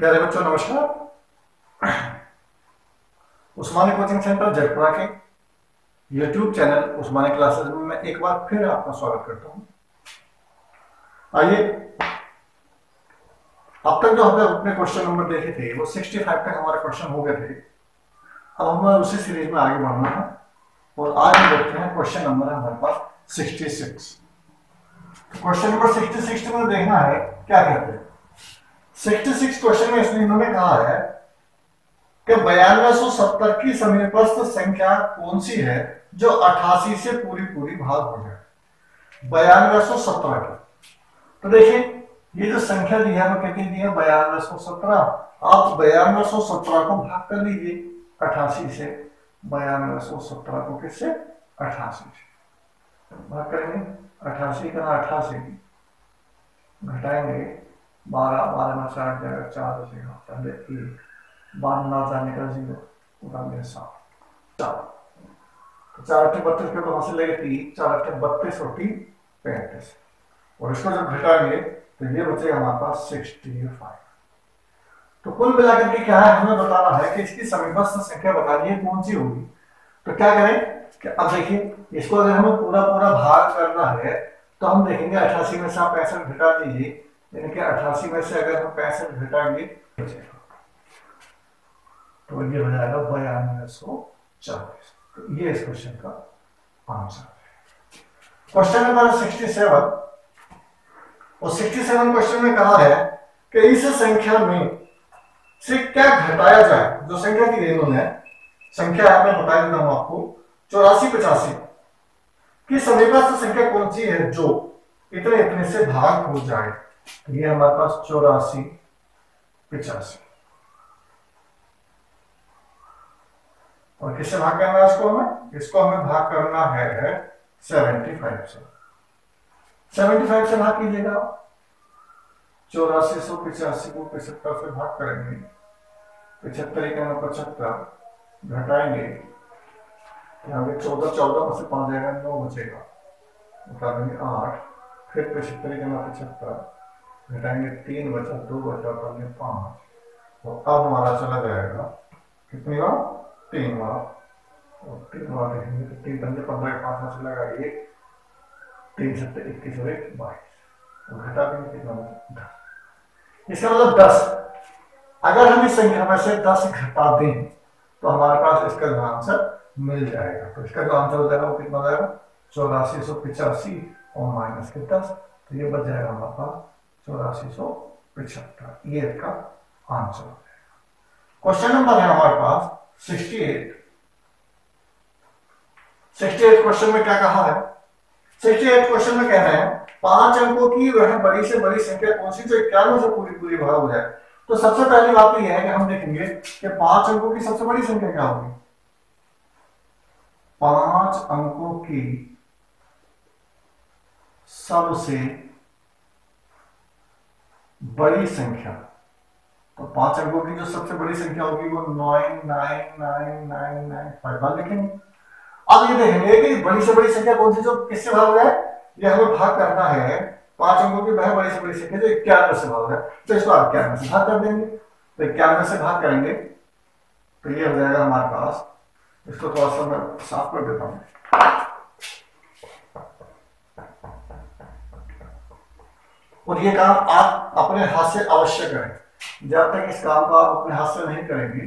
प्यारे बच्चों नमस्कार। उस्मानी कोचिंग सेंटर जयपुरा के यूट्यूब चैनल उस्मानी क्लासेस में मैं एक बार फिर आपका स्वागत करता हूं। आइए, अब तक जो हमने अपने क्वेश्चन नंबर देखे थे वो 65 तक हमारे क्वेश्चन हो गए थे। अब हमें उसी सीरीज में आगे बढ़ना है और आज हम देखते हैं क्वेश्चन नंबर है हमारे पास 66। क्वेश्चन नंबर 66 में देखना है क्या कहते हैं। 66 क्वेश्चन में इसने इन्होंने कहा है कि 9270 की समीपस्थ संख्या कौन सी है जो 88 से पूरी पूरी भाग हो जाए। 9217 की, तो देखिए ये जो संख्या दी है वो कितनी दी है 9217। आप 9217 को भाग कर लीजिए 88 से। 9217 को किससे 88 से भाग करेंगे। 88 का 88 घटाएंगे 12, 12 में 4 जाएगा 4 बचेगा पहले 1, 12 ना जाने का 0 पूरा मेरे साथ 4, तो 4 8 32 के तो वहां से लेके 3, 4 8 32 और 3 35 और इसको जब घटाएंगे तो ये बचेगा हमारे पास 65। तो कुल मिलाकर के क्या है हमें बताना है कि इसकी समीपस्थ संख्या बतानी है कौन सी होगी। तो क्या करें कि अब देखिए इसको अगर हमें पूरा पूरा भाग करना है तो हम देखेंगे 88 में से आप 65 घटा दीजिए, यानी कि 88 में से अगर हम 65 घटाएंगे तो ये हो जाएगा 9240। तो ये इस क्वेश्चन का आंसर है। क्वेश्चन नंबर 67 और 67 क्वेश्चन में कहा है कि इस संख्या में से क्या घटाया जाए। जो संख्या दी है इन्होंने संख्या मैं बता देता हूं आपको 8485 की समीपस्थ संख्या कौन सी है जो इतने इतने से भाग हो जाए। तो ये हमारे पास 8485 और किससे भाग करना है इसको हमें भाग करना है 75 से। 75 से भाग कीजिएगा। 8485 को 75 से भाग करेंगे। 75 का 75 घटाएंगे यहाँ पे 14, 14 में से 5 जाएगा 9 बचेगा उठा देंगे 8, फिर 75 का 75 घटाएंगे 3 बचा 2 बचा उठा देंगे 5 और अब हमारा चला जाएगा कितनी बार 3 बार और 3 बार देखेंगे तो 3 पंजे 15 5 में चलेगा 1, 3 7 21 और 1 22 और घटा देंगे कितना बचा 10। इसका मतलब 10। अगर हम इस संख्या में से 10 घटा दें तो हमारे पास इसका जो आंसर मिल जाएगा। तो इसका जो आंसर हो जाएगा वो कितना जाएगा 8485 और माइनस के 10, तो ये बच जाएगा हमारे पास 8475। ये इसका आंसर हो जाएगा। क्वेश्चन नंबर है हमारे पास 68। 68 क्वेश्चन में क्या कहा है। 68 क्वेश्चन में कह रहे हैं 5 अंकों की वह बड़ी से बड़ी संख्या कौन सी जो 91 से पूरी पूरी भाग हो जाए। तो सबसे पहली बात तो यह है कि हम देखेंगे कि 5 अंकों की सबसे बड़ी संख्या क्या होगी। 5 अंकों की सबसे बड़ी संख्या, तो 5 अंकों की जो सबसे बड़ी संख्या होगी वो 999995 लिखेंगे। अब ये देखेंगे कि बड़ी से बड़ी संख्या कौन सी जो किससे भाग है। ये हमें भाग करना है 5 अंकों की वह बड़ी से बड़ी संख्या जो 91 से भाग है। तो इसको 91 से भाग कर देंगे। तो 91 से भाग करेंगे तो ये हो जाएगा हमारे पास, इसको थोड़ा सा मैं साफ कर देता हूं। और ये काम आप अपने हाथ से अवश्य करें। जब तक इस काम को आप अपने हाथ से नहीं करेंगे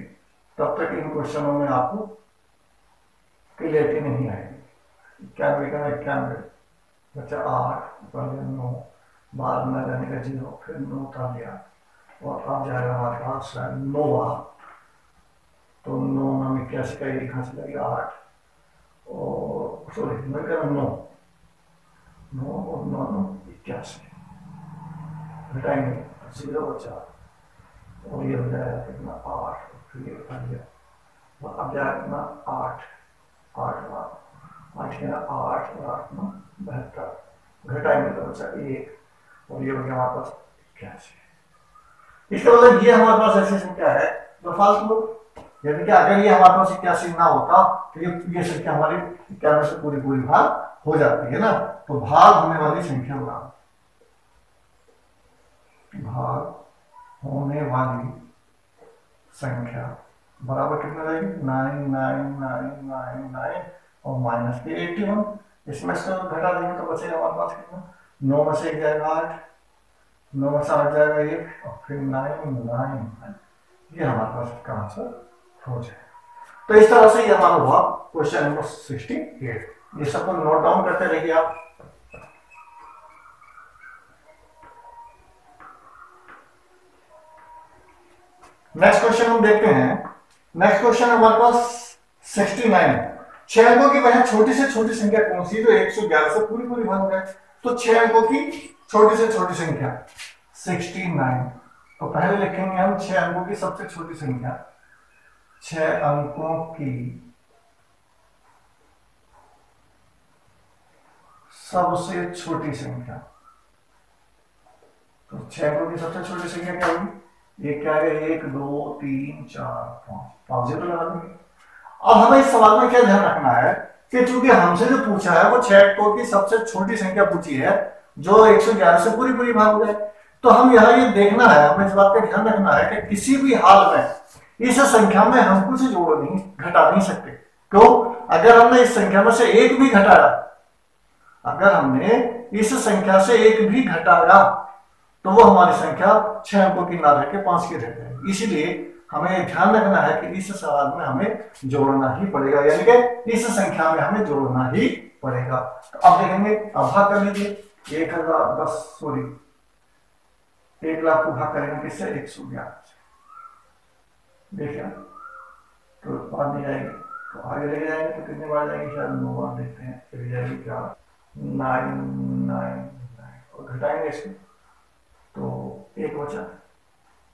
तब तक इन क्वेश्चनों में आपको क्लियरिटी नहीं आएगी। 91 का 91 बच्चा 8 9, 12 में जाने का 0, फिर 9 उठा लिया और अब जाएगा हमारे पास 9। तो 9 में 81 का 1 हाथ लगेगा 8 और सॉरी मैं कह रहा 9 और 9 81 घटाएंगे 0 बचा और ये हो जाएगा कितना 8, फिर ये उठा लिया और अब जाएगा कितना 8 के 8 और 8 में 72 घटाएंगे तो बचा 1 और ये हो गया हमारे पास 81। इसका मतलब ये हमारे पास ऐसी संख्या है जो फालतू, यानी कि अगर ये हमारे पास 81 ना होता तो ये संख्या हमारी 91 से पूरी पूरी भाग हो जाती है ना। तो भाग होने वाली संख्या भाग होने वाली संख्या बराबर कितना रहेगी 99999 और माइनस के 81। इसमें से घटा देंगे तो बचेगा हमारे पास कितना 9 में से 1 जाएगा 8, 9 में से 8 जाएगा 1 और फिर 999। ये हमारे पास इसका आंसर हो जाएगा। तो इस तरह से ये हमारा हुआ क्वेश्चन नंबर 68। ये सबको नोट डाउन करते रहिए आप। नेक्स्ट क्वेश्चन हम देखते हैं। नेक्स्ट क्वेश्चन हमारे पास 69। 6 अंकों की वह छोटी से छोटी संख्या कौन सी जो 111 से पूरी पूरी भाग जाए। तो 6 अंकों की छोटी से छोटी संख्या 69। तो पहले लिखेंगे हम 6 अंकों की सबसे छोटी संख्या, 6 अंकों की सबसे छोटी संख्या। तो 6 अंकों की सबसे छोटी संख्या क्या होगी? ये क्या है 1 2 3 4 5, 5 जीरो लगा देंगे। अब हमें इस सवाल में क्या ध्यान रखना है कि चूंकि हमसे जो पूछा है वो 6 अंकों की सबसे छोटी संख्या पूछी है जो 111 से पूरी पूरी भाग हो जाए। तो हम यहाँ ये देखना है, हमें इस बात का ध्यान रखना है कि किसी भी हाल में इस संख्या में हम कुछ जोड़ नहीं घटा नहीं सकते। क्यों? अगर हमने इस संख्या में से एक भी घटाया, अगर हमने इस संख्या से एक भी घटाया तो वो हमारी संख्या 6 अंकों की ना रह के 5 की रह जाएगी। इसलिए हमें ध्यान रखना है कि इस सवाल में हमें जोड़ना ही पड़ेगा, यानी कि इस संख्या में हमें जोड़ना ही पड़ेगा। तो अब देखेंगे, अब भाग कर लीजिए 1010 सॉरी 1,00,000 को भाग करेंगे किससे 111 से। देखिए तो बात नहीं आएगी तो आगे लेके जाएंगे तो कितने बार जाएंगे, शायद 9 बार देखते हैं। चली जाएगी क्या 999 और घटाएंगे इसमें तो 1 बचा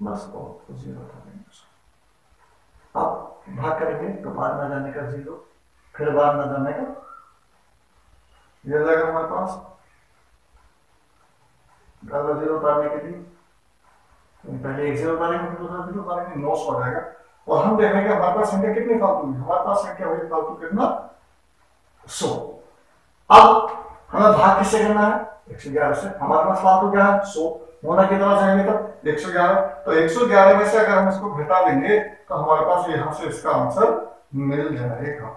बस और 0 था। अब भाग करेंगे तो बाहर ना जाने का 0, फिर बाहर ना जाने का ये जाएगा हमारे पास। अगर 0 उतारने के लिए तो पहले 1 0 उतारेंगे फिर दूसरा 0 उतारेंगे, 900 हो जाएगा। और हम देखेंगे हमारे पास संख्या कितनी फालतू है, हमारे पास संख्या हुई फालतू कितना 100। अब हमें भाग किससे करना है 111 से। हमारे पास फालतू क्या है 100, होना कितना चाहिए तब 111। तो 111 में से अगर हम इसको घटा देंगे तो हमारे पास यहां से इसका आंसर मिल जाएगा।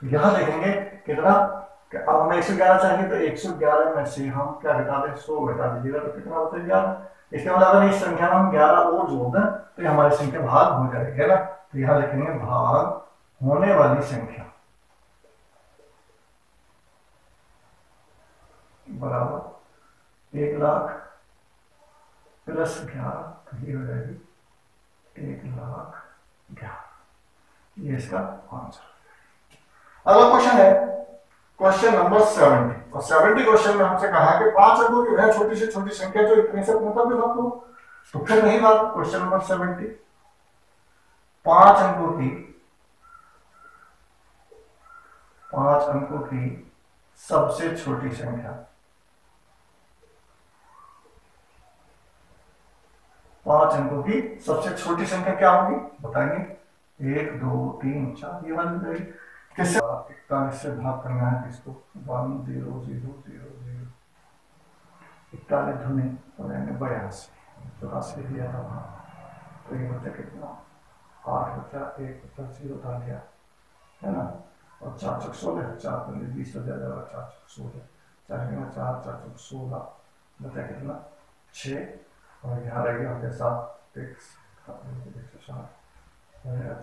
तो यहां देखेंगे कितना, अब हमें 111 चाहिए तो 111 में से हम क्या घटा दें 100 घटा दीजिएगा तो कितना होता है 11। इसके बाद अगर इस संख्या में हम 11 और जोड़ दें तो हमारी संख्या भाग हो जाएगी, है ना। तो यहां लिखेंगे भाग होने वाली संख्या बराबर 1,00,000 प्लस 11 तो ये हो जाएगी 1,00,011। ये इसका आंसर। अगला क्वेश्चन है क्वेश्चन नंबर 70। और 70 क्वेश्चन में हमसे कहा कि 5 अंकों की वह छोटी से छोटी संख्या जो इतने से मतलब भी बात हो। तो फिर नहीं बात, क्वेश्चन नंबर 70 5 अंकों की सबसे छोटी संख्या, 5 अंकों की सबसे छोटी संख्या क्या होगी बताएंगे। 1 2 3 4 ये वाली रहेगी। किससे 41 से भाग करना है इसको 1 0 0 0 0 41 धुने हो जाएंगे 82, 84 दिया था वहां तो ये बचा कितना 8 बचा 1 बचा 0 था लिया है ना। और 4 चौक 16 4 पंजे 20 हो जाएगा 4 चौक 16 4 4 4 चौक 16 बचा कितना 6 और यहाँ रह गया 7 160 4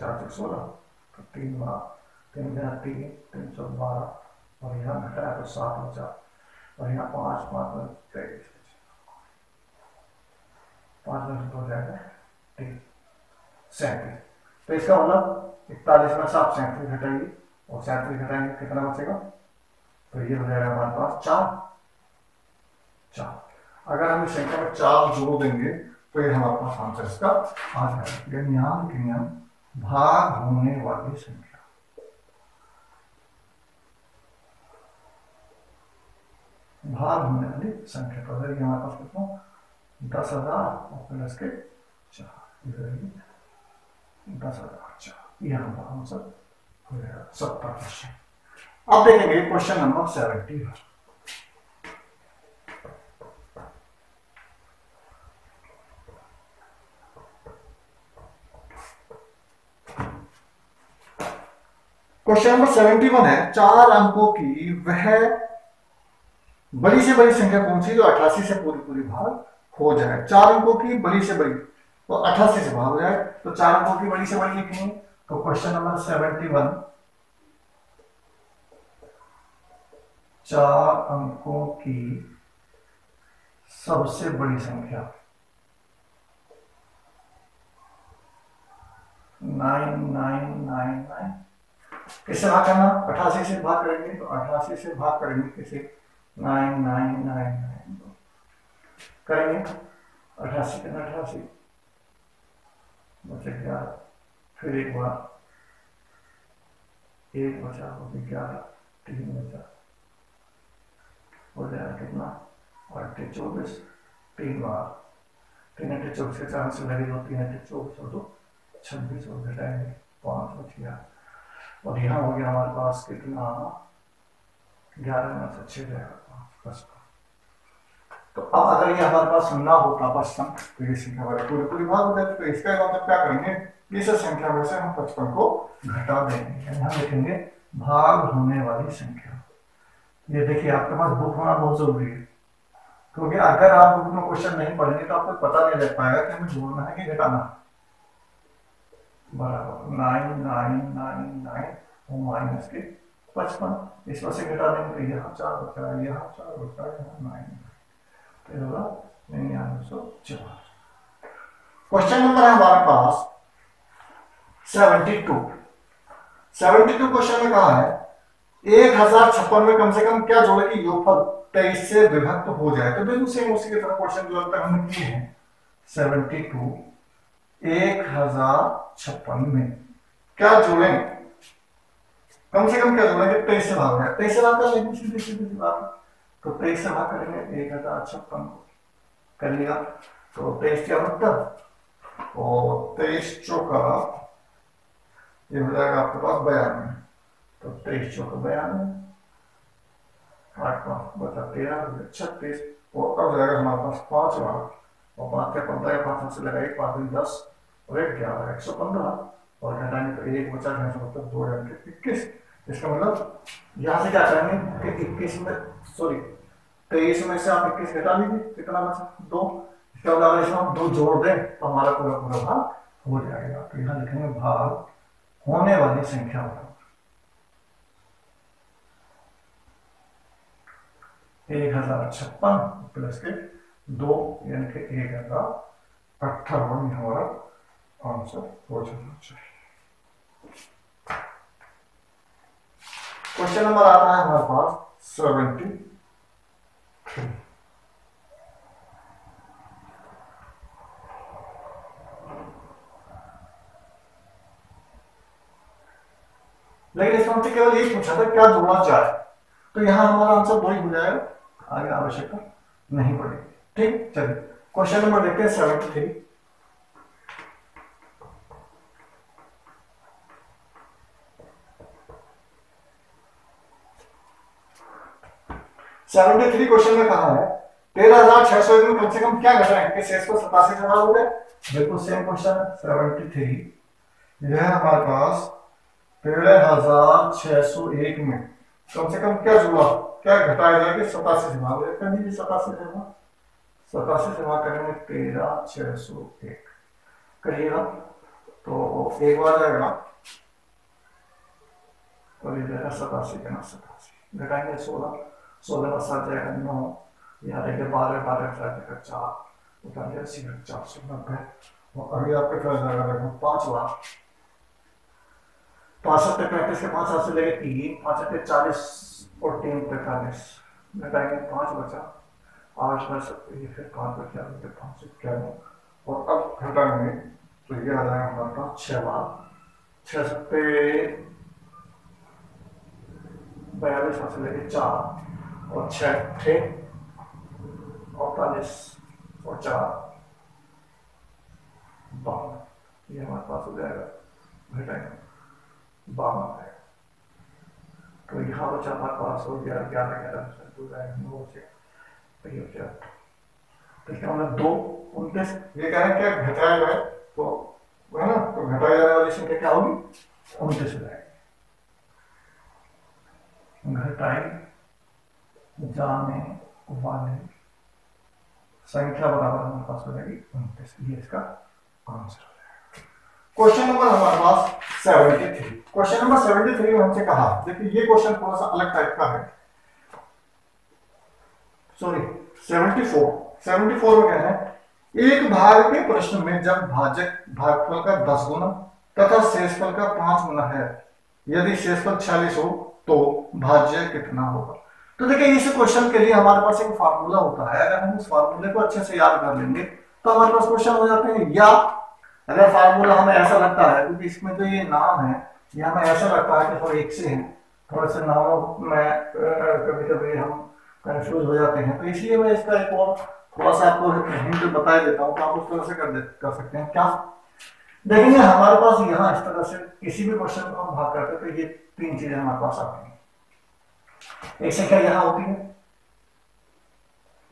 चौक 16 तो 3 बार 3 3 3 चौक 12 और यहाँ घटाया तो 7 बचा और यहाँ 5 5 23 5 में हो जाएगा 37। तो इसका मतलब 41 में से आप 37 घटाइए और 37 घटाएंगे कितना बचेगा तो ये हो जाएगा हमारे पास 4। अगर हम इस संख्या में 4 जोड़ देंगे तो ये हमारे पास आंसर इसका आ जाएगा। यहाँ लिखेंगे हम भाग होने वाली संख्या, भाग होने वाली संख्या तो अगर हमारे पास कितना 10,000 और प्लस के 4 10,004 ये हमारा आंसर हो जाएगा 70 क्वेश्चन। अब देखेंगे क्वेश्चन नंबर 70। क्वेश्चन नंबर 71 है, 4 अंकों की वह बड़ी से बड़ी संख्या कौन सी जो 88 से पूरी पूरी भाग हो जाए। 4 अंकों की बड़ी से बड़ी तो 88 से भाग हो जाए, तो 4 अंकों की बड़ी से बड़ी लिखेंगे। तो क्वेश्चन नंबर 71, 4 अंकों की सबसे बड़ी संख्या 9999। किससे भाग करना, 88 से भाग करेंगे, तो 88 से भाग करेंगे किसे, 9999 करेंगे, 88 का 88 बचे 11, फिर एक बार 1 बचा, हो गया 11, 3 बचा, हो जाएगा कितना 8 24, 3 बार 3 8 24 के 4 से लगे, 2 3 8 24 और 2 26 और घटाएंगे 5 बच गया। और यहाँ हो गया हमारे पास कितना, 11 में से 6 जाएगा 5। तो अब अगर ये हमारे पास ना होता 55, तो ये संख्या वाले पूरे पूरी भाग हो जाती। तो इसका मतलब क्या करेंगे, इस संख्या में से हम 55 को घटा देंगे, यहाँ लिखेंगे भाग होने वाली संख्या। ये देखिए आपके पास बुक होना बहुत जरूरी है, क्योंकि अगर आप बुक में क्वेश्चन नहीं पढ़ेंगे तो आपको पता नहीं लग पाएगा कि हमें जोड़ना है कि घटाना। बराबर 9999 माइनस के 55, इसमें से घटा देंगे तो यहाँ 4 बचा, यहाँ 4 बचा, यहाँ 9, तो होगा 9904। क्वेश्चन नंबर है हमारे पास 72। 72 क्वेश्चन में कहा है 1056 में कम से कम क्या जोड़े कि योगफल 23 से विभक्त हो जाए। तो बिल्कुल सेम उसी की तरह क्वेश्चन जो अब तक हमने किए हैं। 72 1056 में क्या जोड़ेंगे, कम से कम क्या जोड़ेंगे, 23 से भाग है, 23 से भाग कर लेंगे, सीधी सीधी बात। तो 23 से भाग करेंगे 1056 को कर लिया, तो 23 क्या मतलब, और 23 चौका ये हो जाएगा आपके पास 92, तो 23 चौका 92, 8 5 बचा 13 36, और अब जाएगा हमारे पास 5 बार, और 5 के 15 5 से लगाइए 5 10 और 1 11 115, और घटाएंगे तो 1 बचा, मतलब 2 21। इसका मतलब यहां से क्या करेंगे कि 21 में सॉरी 23 में से आप 21 घटा लीजिए, कितना बचा 2। इसके बाद इसमें हम 2 जोड़ दें तो हमारा पूरा पूरा भाग हो जाएगा। तो यहाँ लिखेंगे भाग होने वाली संख्या बराबर 1056 प्लस के 2 यानी कि 1058 हमारा आंसर हो जाना चाहिए। क्वेश्चन नंबर आता है हमारे पास 73। लेकिन इसमें हमसे केवल यही पूछा था क्या जोड़ना चाहे, तो यहां हमारा आंसर 2 ही हो जाएगा, आगे आवश्यकता नहीं पड़ेगी। ठीक, चलिए क्वेश्चन नंबर देखते हैं 73। 73 क्वेश्चन में कहा है 13,601 में कम से कम क्या घटाएं कि शेष को 87 से भाग हो जाए। बिल्कुल सेम क्वेश्चन है 73। यह है हमारे पास 13,601 में कम से कम क्या जुड़ा, क्या घटाया जाए कि 87 से भाग हो जाए। कर दीजिए 87 से भाग, 87 से भाग करेंगे 13,601 करिएगा तो एक बार जाएगा, तो ये जाएगा 87 का 87 घटाएंगे 16 16 का 7 जाएगा 9, यहाँ देखिए 12 12 जाएगा 4 उतर गया 490। और अभी आपके पास जाएगा 5 बार 5 7 35 के 5 7 से लेके 3 5 7 40 और 3 45 घटाएंगे 5 बचा 8 कर सकते हैं, फिर 5 बचा 5 91 और अब घटाएंगे तो ये आ जाएगा हमारे पास 6 बार 6 सत्ते 42 से लेके 4 और 6 थे 48 और 4 52, ये हमारे पास हो जाएगा घटाएंगे 52 आएगा। तो यहाँ बचा हमारे पास हो गया 11 11 हो जाएगा 9 से तो ये हो जाएगा, तो इसका मतलब 2 29। ये कह रहे हैं क्या घटाया जाए तो है ना, तो घटाया जाने वाली संख्या क्या होगी 29 हो जाएगी। घटाई जाने वाली संख्या बराबर हमारे पास हो जाएगी 29। ये इसका आंसर हो जाएगा। क्वेश्चन नंबर हमारे पास 73। क्वेश्चन नंबर 73 में हमसे कहा, देखिए ये क्वेश्चन थोड़ा सा अलग टाइप का है। सॉरी 74 में कह रहे हैं एक भाग के प्रश्न में जब भाजक भागफल का 10 गुना तथा शेषफल का 5 गुना है, यदि शेषफल 46 हो तो भाज्य कितना होगा। तो देखिए इस क्वेश्चन के लिए हमारे पास एक फार्मूला होता है, अगर हम उस फार्मूले को अच्छे से याद कर लेंगे तो हमारे पास क्वेश्चन हो जाते हैं। या अगर फार्मूला हमें ऐसा लगता है, क्योंकि इसमें जो ये नाम है ये हमें ऐसा लगता है कि थोड़ा एक से है, थोड़े से नामों में कभी कभी हम कंफ्यूज हो जाते हैं, तो इसलिए मैं इसका एक और थोड़ा सा आपको हिंट बता देता हूँ, तो आप उस तरह से कर सकते हैं। क्या देखेंगे हमारे पास यहाँ इस तरह से किसी भी क्वेश्चन को हम भाग करते हैं तो ये 3 चीजें हमारे पास आती हैं। एक संख्या यहाँ होती है,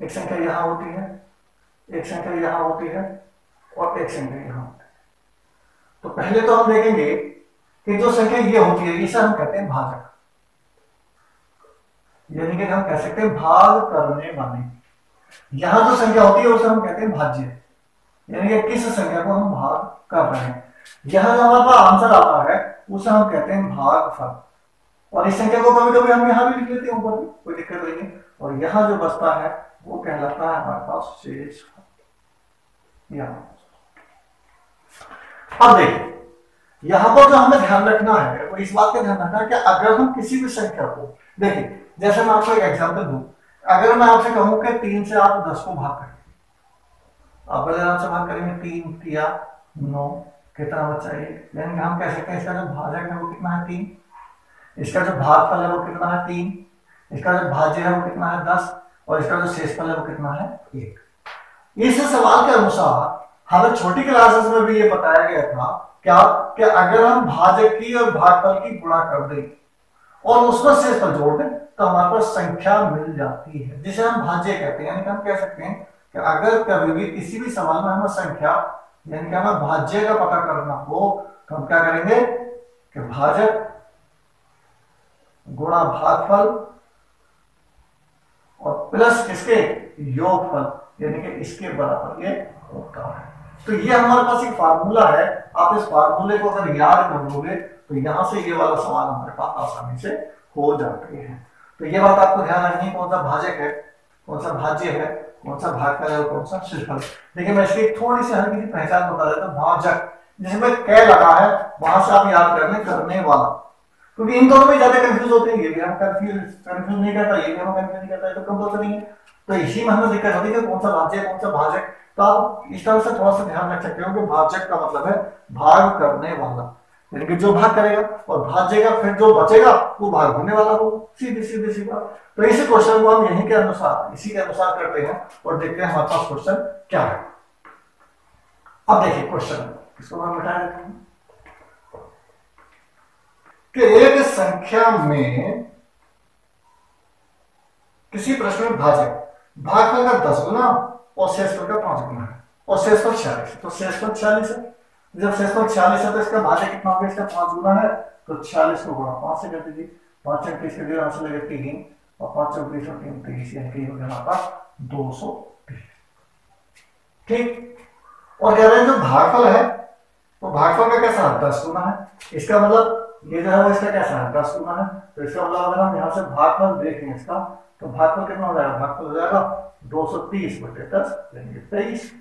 एक संख्या यहाँ होती है, एक संख्या यहाँ होती है और एक संख्या यहाँ होती है। तो पहले तो हम देखेंगे कि जो संख्या ये होती है इसे हम कहते हैं भाजक, यानी कि हम कह सकते हैं भाग करने वाली। यहां जो संख्या होती है उसे हम कहते हैं भाज्य, यानी कि किस संख्या को हम भाग कर रहे हैं। यहां जो हमारे पास आंसर आता है उसे हम कहते हैं भागफल, और इस संख्या को कभी कभी हम यहां भी लिख लेते हैं ऊपर भी, कोई दिक्कत नहीं है। और यहां जो बचता है वो कहलाता है हमारे पास शेषफल। अब देखिए यहां पर जो हमें ध्यान रखना है वो इस बात का ध्यान रखना है कि अगर हम किसी भी संख्या को, देखिए जैसे मैं आपको एक एग्जांपल दूं, अगर मैं आपसे कहूं कि 3 से आप 10 को भाग करें, आप बड़े आराम से भाग करेंगे, 3 तिया 9, कितना बचा ये, यानी कि हम कह सकते हैं इसका जो भाजक है वो कितना है 3, इसका जो भागफल है वो कितना है 3, इसका जो भाज्य है वो कितना है 10, और इसका जो शेषफल है वो कितना है 1। इस सवाल के अनुसार हमें छोटी क्लासेस में भी ये बताया गया था क्या कि अगर हम भाजक की और भागफल की गुणा कर दें और उसमें शेषफल जोड़ दें तो हमारे पास संख्या मिल जाती है, जिसे हम भाज्य कहते हैं। यानी कि हम कह सकते हैं कि अगर कभी भी किसी भी सवाल में हमें संख्या यानी कि हमें भाज्य का पता करना हो तो हम क्या करेंगे कि भाजक गुणा भागफल और प्लस इसके योगफल, यानी कि इसके बराबर ये होता है। तो ये हमारे पास एक फार्मूला है, आप इस फार्मूले को अगर याद कर लोगे तो यहां से ये वाला सवाल हमारे पास आसानी से हो जाते हैं। तो ये बात आपको ध्यान रखनी है, कौन सा भाजक है, कौन सा भाज्य है, कौन सा भागफल है और कौन सा शेषफल। देखिए मैं इसकी थोड़ी सी हल्की सी पहचान बता देता हूं। भाजक जिसमें क लगा है वहां से आप याद कर लें करने वाला, क्योंकि इन दोनों में ज्यादा कंफ्यूज होते हैं, ये भी हम कंफ्यूज नहीं करता, ये भी हम कंफ्यूज नहीं करता, तो कंपल्सरी है। तो इसी में हमें दिक्कत होती है कौन सा भाज्य कौन सा भाजक। तो आप इस तरह से थोड़ा सा ध्यान रख सकते हो कि भाजक का मतलब है भाग करने वाला, यानी कि जो भाग करेगा, और भाज्य का फिर जो बचेगा वो भाग होने वाला हो, सीधी सीधी सी बात। तो इसी क्वेश्चन को हम यहीं के अनुसार इसी के अनुसार करते हैं और देखते हैं हमारे पास क्वेश्चन क्या है। अब देखिए क्वेश्चन, इसको हम मिटा देते हैं कि एक संख्या में किसी प्रश्न में भाजक भागफल का 10 गुना और शेषफल का 5 गुना है, और शेषफल 46 है। तो शेषफल 46 है, जब शेषफल 46 है तो इसका भाजक कितना होगा, इसका 5 गुना है, तो 46 को गुणा 5 से कर दीजिए, 5 से 30 के लिए आंसर लगे 3 और 5 से 20 और 3 23, यानी कि हो गया हमारे पास 230। ठीक, और कह रहे हैं जो भागफल है तो भागफल का कैसा है 10 गुना है, इसका मतलब ये जो है वो इसका कैसा है 10 गुना है। तो इसका मतलब अगर हम यहाँ से भागफल देखें इसका तो भागफल कितना हो जाएगा, भागफल हो जाएगा 230 बटे 10 यानी कि 23।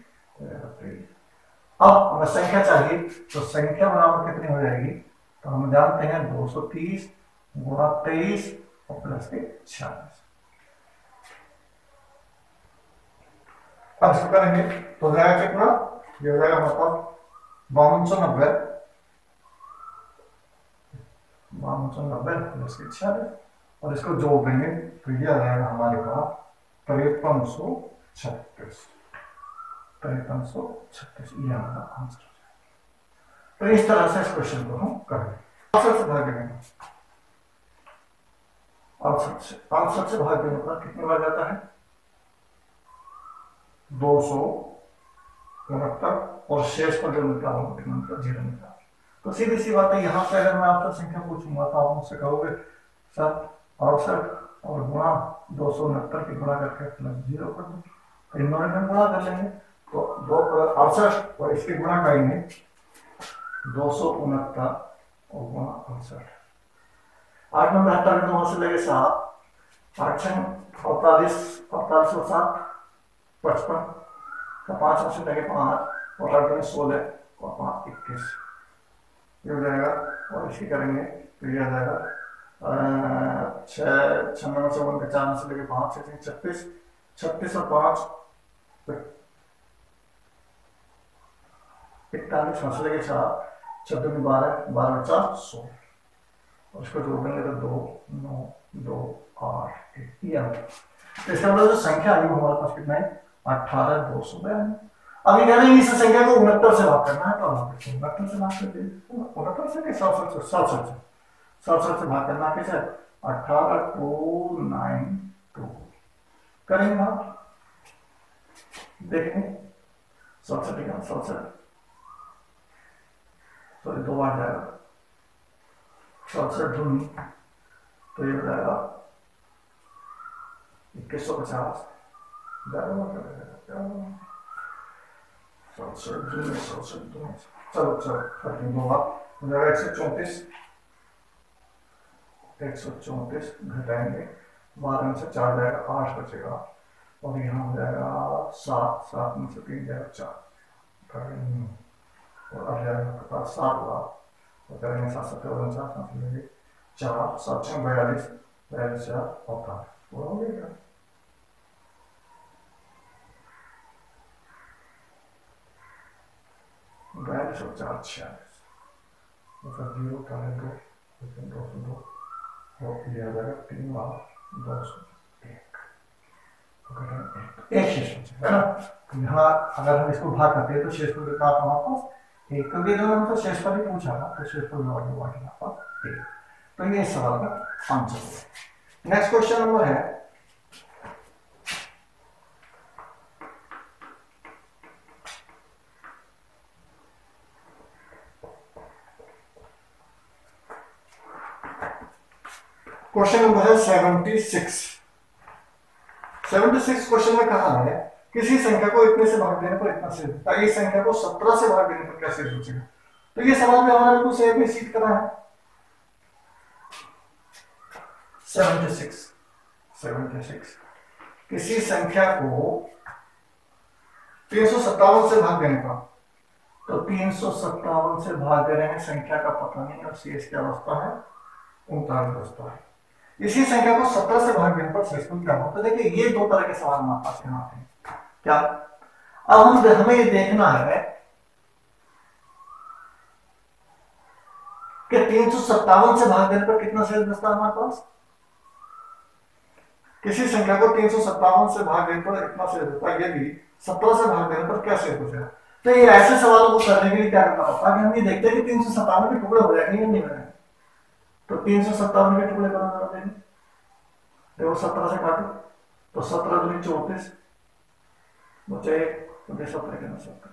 अब हमें संख्या चाहिए तो संख्या बराबर कितनी हो जाएगी, तो हम जानते हैं 230 गुणा 23 और प्लस के 46। अब इसको करेंगे तो हो जाएगा कितना, ये हो जाएगा मतलब 5290 प्लस के 46, और इसको जोड़ देंगे तो ये आ जाएगा हमारे पास 5336। ये हमारा आंसर हो जाएगा। तो इस तरह से इस क्वेश्चन को हम करेंगे। आंसर से भाग देंगे, आंसर से भाग देने पर कितने बार जाता है 269, और शेष पर जो मिलता है कितना मिलता है 0 मिलता है। तो सीधी सी बात है, यहाँ से अगर मैं आपसे संख्या पूछूंगा तो आप मुझसे कहोगे सर 68 और गुणा 269 के गुणा करके प्लस 0 कर दो, तो इन दोनों में गुणा कर लेंगे, तो 268 और इसके गुणा करेंगे 269 और गुणा 68, 8 में 72 के 2 से लगे 7, 8 6 48, 48 और 7 55, तो 5 से लगे 5 और 8 में 16 और 5 21, ये हो जाएगा। और इसकी करेंगे तो ये आ जाएगा 6 96 से 1 के 4 से लेके 5 से 36, 36 और 5 41 से लेके 4, 14 में 12, 12 4 16, और इसको जोड़ देंगे तो 2 9 2 8 1, ये आ गया। तो इसका मतलब जो संख्या आई वो हमारे पास कितना है 18 292। अभी कह रहे हैं इस संख्या को 69 से भाग करना है, तो हम 69 से भाग कर देंगे, 69 से 67 से भाग करना कैसे 18 292 करेंगे भाग, देखेंगे 67 सॉरी 2 बार जाएगा 67 दूनी, तो ये हो जाएगा 2150, 67 दूनी, चलो करते 2 बार हो जाएगा 134 घटाएंगे 12 में से 4 जाएगा 8 बचेगा, और यहाँ हो जाएगा 7 में से 3 जाएगा 4 और अब जाएगा आपके पास 7 होगा, तो करेंगे 7 7 4 7 6 42 42 4 48 पूरा हो गया। बयालीस और 4 46, मतलब 0 टाइम 2 202 और ये आ जाएगा 3 बार 201, एक शेष बचेगा है ना। तो यहाँ अगर हम इसको भाग करते हैं तो शेष पर कितना हमारे पास 1, क्योंकि जो हमने तो शेष पर ही पूछा ना, तो शेष पर हमारे पास 1, तो ये इस सवाल का आंसर है। नेक्स्ट क्वेश्चन नंबर है क्वेश्चन नंबर है 76 क्वेश्चन में कहा है किसी संख्या को इतने से भाग देने पर इतना शेष होता है, इस संख्या को 17 से भाग देने पर क्या शेष बचेगा। तो ये सवाल भी हमारा बिल्कुल सेम ही सीट करा है। 76 किसी संख्या को 357 से भाग देने पर, तो 357 से भाग दे रहे हैं, संख्या का पता नहीं और शेष क्या बचता है 39 बचता है। इसी संख्या को 17 से भाग देने पर शेषफल क्या होता है। देखिए ये 2 तरह के सवाल हमारे पास यहाँ आते हैं। क्या अब हमें ये देखना है कि 357 से भाग देने पर कितना शेष बचता है हमारे पास। किसी संख्या को 357 से भाग देने पर इतना शेष बचता है, यदि 17 से भाग देने पर क्या शेष बचेगा। तो ये ऐसे सवालों को करने के लिए क्या करना होता है कि हम ये देखते हैं कि 357 के टुकड़े हो जाएंगे या नहीं हो जाएंगे। तो 357 के टुकड़े करना चाहते हैं, देखो 17 से काटो तो 17 दूनी 34 बचे 17 के 17,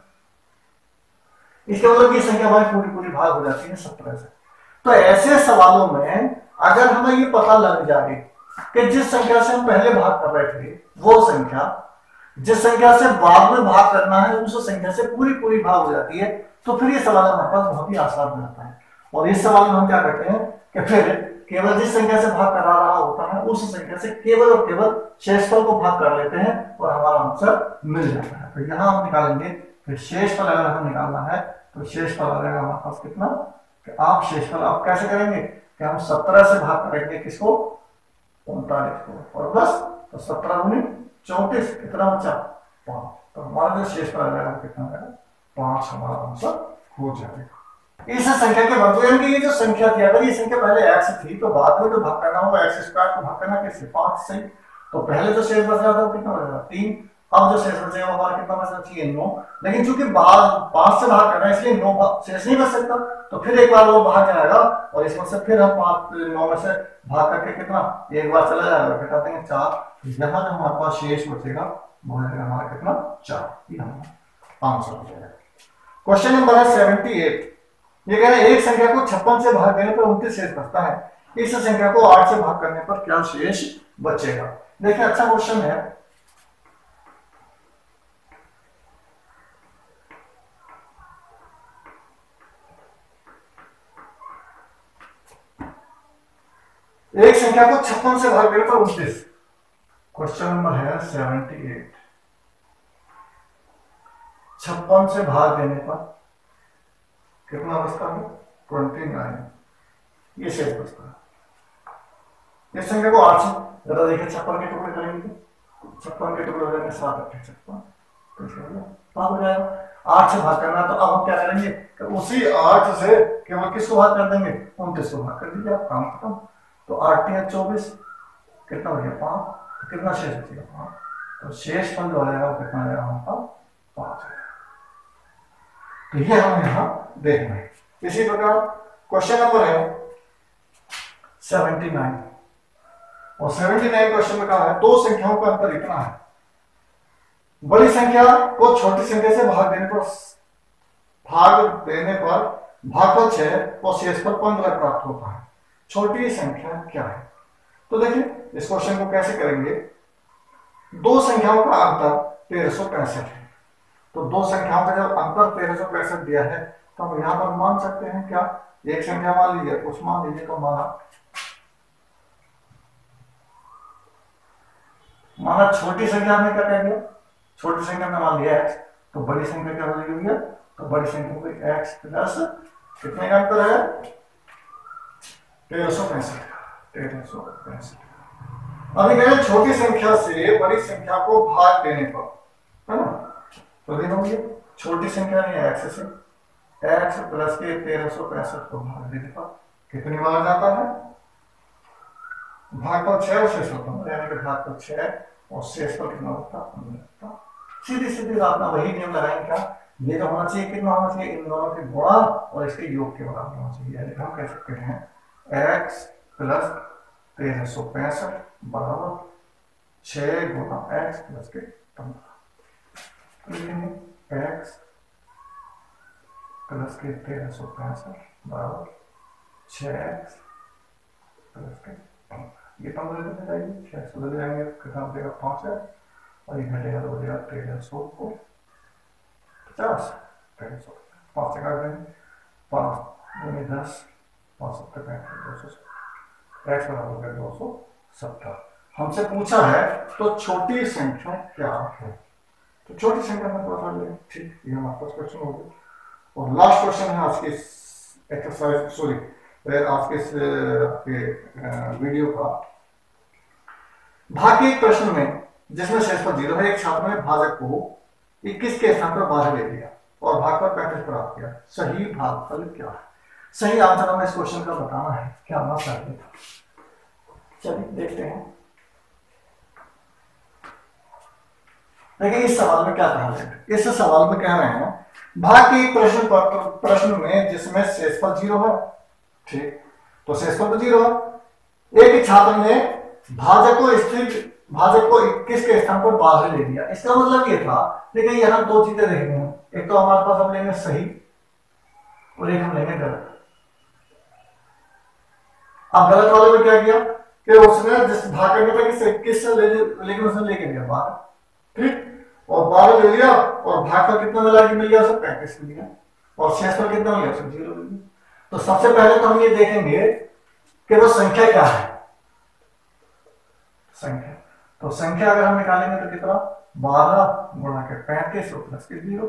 इसके मतलब की संख्या हमारी पूरी भाग हो जाती है 17 से। तो ऐसे सवालों में अगर हमें ये पता लग जाए कि जिस संख्या से हम पहले भाग कर रहे थे वो संख्या जिस संख्या से बाद में भाग करना है उस संख्या से पूरी भाग हो जाती है, तो फिर ये सवाल हमारे पास बहुत ही आसान हो जाता है। और इस सवाल में हम क्या करते हैं कि फिर केवल जिस संख्या से भाग करा रहा होता है उस संख्या से केवल और केवल शेषफल को भाग कर लेते हैं और हमारा आंसर मिल जाता है। तो यहाँ हम निकालेंगे, फिर शेषफल अगर हमें निकालना है तो शेषफल आ जाएगा हमारे पास कितना, कि आप शेषफल आप कैसे करेंगे कि हम 17 से भाग करेंगे किसको 39 को, और बस तो 17 गुनी 34 कितना बचा 5, तो हमारा जो शेषफल आ जाएगा कितना आएगा 5, हमारा आंसर हो जाएगा। इस संख्या के बाद यानी कि ये जो संख्या थी, अगर ये संख्या पहले x थी तो बाद में जो भाग करना होगा x² को भाग करना कैसे 5 से, तो पहले जो शेष बच रहा था वो कितना बचेगा 3, अब जो शेष बचेगा हमारा कितना बचना चाहिए 9, लेकिन चूंकि 5 से भाग करना है इसलिए 9 शेष नहीं बच सकता, तो फिर एक बार वो भाग जाएगा और इसमें से फिर हम 9 में से भाग करके कितना एक बार चला जाएगा, घटा देंगे 4, यहाँ जो हमारे पास शेष बचेगा वो है हमारा कितना 4, ये हमारा आंसर हो जाएगा। क्वेश्चन नंबर है 78, ये कह रहे हैं एक संख्या को 56 से भाग देने पर 29 शेष बचता है, इस संख्या को 8 से भाग करने पर क्या शेष बचेगा। देखिए अच्छा क्वेश्चन है। एक संख्या को 56 से भाग देने पर 29। क्वेश्चन नंबर है 78। 56 से भाग देने पर कितना बचता है 29। ये शेष बचता है। इस संख्या को 8 से जरा देखिए 56 के टुकड़े करेंगे, 56 के टुकड़े हो जाएंगे 7 8 56 तो हो जाएगा। 8 से भाग करना, तो अब हम क्या करेंगे कि उसी 8 से केवल किसको भाग कर देंगे 29 को भाग कर दीजिए, आप काम खत्म। तो 8 या 24 कितना हो गया 5, तो कितना शेष बचेगा 5। तो शेष फल जो आ जाएगा वो कितना आ जाएगा हमारा 5 है। तो ये हम यहाँ देखना है। इसी प्रकार क्वेश्चन नंबर है 79 और 79 क्वेश्चन में कहा है दो संख्याओं का अंतर इतना है, बड़ी संख्या को छोटी संख्या से भाग देने पर भागफल 6 और शेषफल 15 प्राप्त होता है। छोटी संख्या क्या है? तो देखिए इस क्वेश्चन को कैसे करेंगे। दो संख्याओं का अंतर 1365 है, तो दो संख्याओं का जब अंतर 1365 दिया है तो हम यहां पर मान सकते हैं क्या, एक संख्या मान लीजिए कुछ मान लीजिए, तो माना छोटी संख्या में क्या कहेंगे, छोटी संख्या में मान लिया x, तो बड़ी संख्या क्या हो जाएगी भैया, तो बड़ी संख्या को x प्लस कितने का अंतर है 1365। अभी कहें छोटी संख्या से बड़ी संख्या को भाग देने पर, है ना, तो देखोगे छोटी संख्या नहीं है x से, x प्लस के 1365 को भाग देने पर कितनी बार जाता है, भागफल 6 और शेष होता है, यानी कि भागफल 6 और शेष पर कितना होता है। सीधी सीधी आपने वही नियम लगाएंगे क्या, ये जो होना चाहिए कितना होना चाहिए, इन दोनों के गुणा और इसके योग के बराबर होना चाहिए। यानी हम कह सकते हैं x प्लस 1365 बराबर 6 गुना x प्लस के 15। x प्लस के 1365 बराबर 6x प्लस के 15। ये 15 में जाएगी 6 से बदल जाएंगे, कितना बचेगा 5 है, और ये घटेगा तो बचेगा 1350 1350 5 से काट देंगे 5 दूनी 10 5 7 200 x बराबर हो गया 270। हमसे पूछा है तो छोटी संख्या क्या है, तो छोटी संख्या में थोड़ा सा ठीक, ये हमारे पास क्वेश्चन हो गया। और लास्ट क्वेश्चन है आज के एक्सरसाइज, सॉरी आज के आपके वीडियो का भाग के एक प्रश्न में जिसमें शेषफल 0 है, एक छात्र ने भाजक को 21 के स्थान पर 12 ले लिया और भागफल 35 प्राप्त किया। सही भागफल क्या है? सही आंसर हमें इस क्वेश्चन का बताना है, क्या आना चाहिए था। चलिए देखते हैं। देखिए इस सवाल में क्या कहा है, इस सवाल में कह रहे हैं भाग के प्रश्न में जिसमें शेषफल 0 है, ठीक, तो शेषफल तो 0 है। एक छात्र ने भाजक को 21 के स्थान पर 12 ले लिया। इसका मतलब ये था, लेकिन यहां दो चीजें देखनी है, एक तो हमारे पास हम लेंगे सही और एक हम लेंगे गलत। अब गलत वाले में क्या किया कि उसने जिस भाग करने पर 21 से लेकिन उसने लेके लिया 12, ठीक, और 12 ले लिया और भागफल कितना मिल गया उसे 35 मिल गया, और शेषफल कितना मिल गया उसे 0 मिल गया। तो सबसे पहले तो हम ये देखेंगे कि वो संख्या क्या है, संख्या। तो संख्या अगर हम निकालेंगे तो कितना 12 गुणा के 35 और प्लस के 0,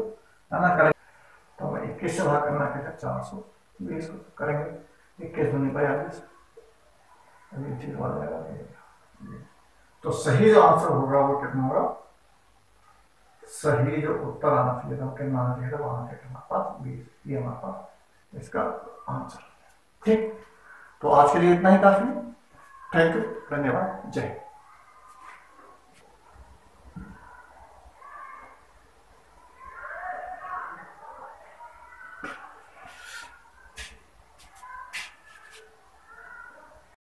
है ना, करेंगे तो हमें 21 से भाग करना है 420 को करेंगे 21 दूनी 42, तो सही जो आंसर होगा वो कितना होगा, सही जो उत्तर आना चाहिए था कितना आना चाहिए था, वहां से हमारे पास 20, ये हमारे पास इसका आंसर। ठीक, तो आज के लिए इतना ही काफी। थैंक यू, धन्यवाद, जय हिंद।